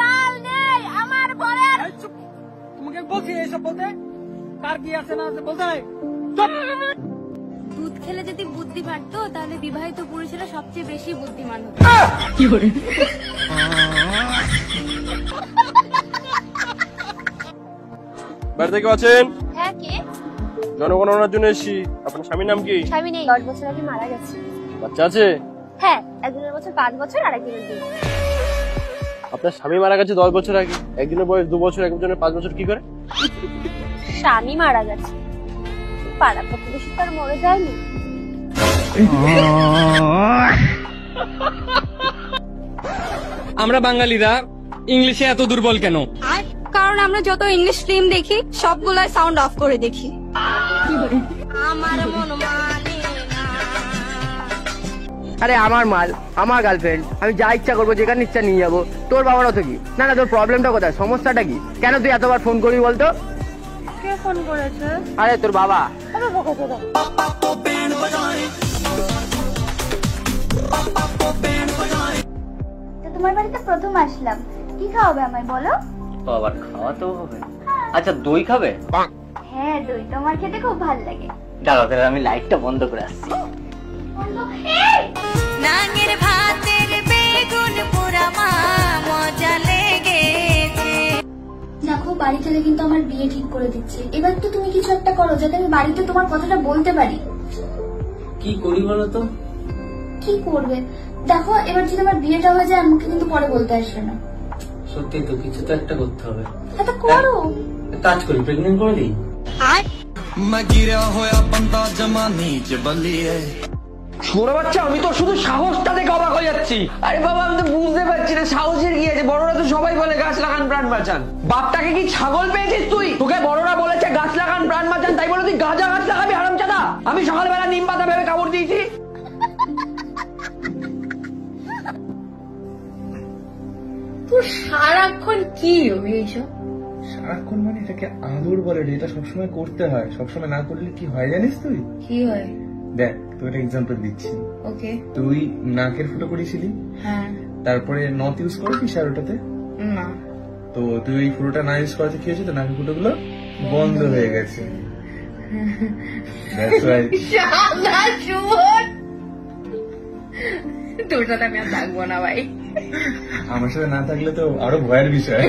তাল নেই আমার ঘরের। তোমাকে বলছি এইসব বলতে, কার কি আছে না বলতে নাই। দুধ খেলে যদি বুদ্ধি বাড়তো তাহলে বিবাহিত পুরুষেরা সবচেয়ে বেশি বুদ্ধিমান হতো। কি করে বাড়িতে কেউ আছেন? হ্যাঁ, কে? জনগণনার জন্য এসেছি। আপনার স্বামীর নাম কি? স্বামী নেই, 10 বছর আগে মারা গেছে। বাচ্চা আছে? হ্যাঁ, একজনের বছর 5 বছর আর একজনের 2 বছর। আপনার স্বামী মারা গেছে 10 বছর আগে, একজনের বয়স 2 বছর, একজনের 5 বছর, কি করে? স্বামী মারা গেছে, পাড়া প্রতিবেশী তার মরে যায়নি। আমরা বাঙালিরা ইংলিশে এত দুর্বল কেন? কারণ আমরা যত ইংলিশ ফিল্ম দেখি সবগুলোর সাউন্ড অফ করে দেখি। আমার মন মানে না। আরে আমার মাল, আমার গার্লফ্রেন্ড, আমি যা ইচ্ছা করবো, যেখানে ইচ্ছা নিয়ে যাবো। তোর বাবার অত কি? না না, তোর প্রবলেমটা কোথায়, সমস্যাটা কি? কেন তুই এতবার ফোন করবি বলতো? কে ফোন করেছে? আরে তোর বাবা। তোমার বাড়িতে প্রথম আসলাম, কি খাওয়াবে আমায় বলো? আবার খাওয়াতেও হবে? আচ্ছা দই খাবে? হ্যাঁ, দই তো আমার খেতে খুব ভালো লাগে। দাঁড়াও তাহলে আমি লাইটটা বন্ধ করে আসছি। নাঙের ভাতের বেগুন পোড়া মা মজা লেগেছে। দেখো, বাড়ি থেকে কিন্তু আমার বিয়ে ঠিক করে দিচ্ছে। এবার তো তুমি কিছু একটা করো যাতে আমি বাড়িতে তোমার কথাটা বলতে পারি। কি করি বলো তো? কি করবে? দেখো, এবার যদি আমার বিয়েটা হয়ে যায় আমাকে কিন্তু পরে বলতে আসবে না। সত্যি তো, কিছু তো একটা করতে হবে। এটা করো। কাজ করি, প্রেগনেন্ট করে দিই। ছোড়া বাচ্চা, আমি তো শুধু সাহসটা দেখে অবাক হয়ে যাচ্ছি। আরে বাবা, আমি তো বুঝতে পারছি না সাহসের কি আছে। বড়রা তো সবাই বলে গাছ লাগান প্রাণ বাঁচান। বাপটাকে কি ছাগল পেয়েছিস তুই? তোকে বড়রা বলেছে গাছ লাগান প্রাণ বাঁচান, তাই বলে তুই গাঁজা গাছ লাগাবি হারামজাদা? আমি সকালবেলা নিম পাতা ভেবে কামড় দিয়েছি। তোর সারাক্ষণ কি এইসব? সারাক্ষণ মানে এটাকে আদর বলে রে, এটা সবসময় করতে হয়। সবসময় না করলে কি হয় জানিস তুই? কি হয়? দেখ তোর একটা এক্সাম্পল দিচ্ছি। ওকে। তুই নাকের ফুটো করেছিলি, হ্যাঁ। তারপরে নথ ইউজ করেছিস আর ওটাতে না। তো তুই এই ফুটোটা না ইউজ করাতে কি হয়েছে, তো নাকের ফুটো গুলো বন্ধ হয়ে গেছে। That's right. তোর সাথে আমি আর থাকবো না ভাই। আমার সাথে না থাকলে তো আরো ভয়ের বিষয়।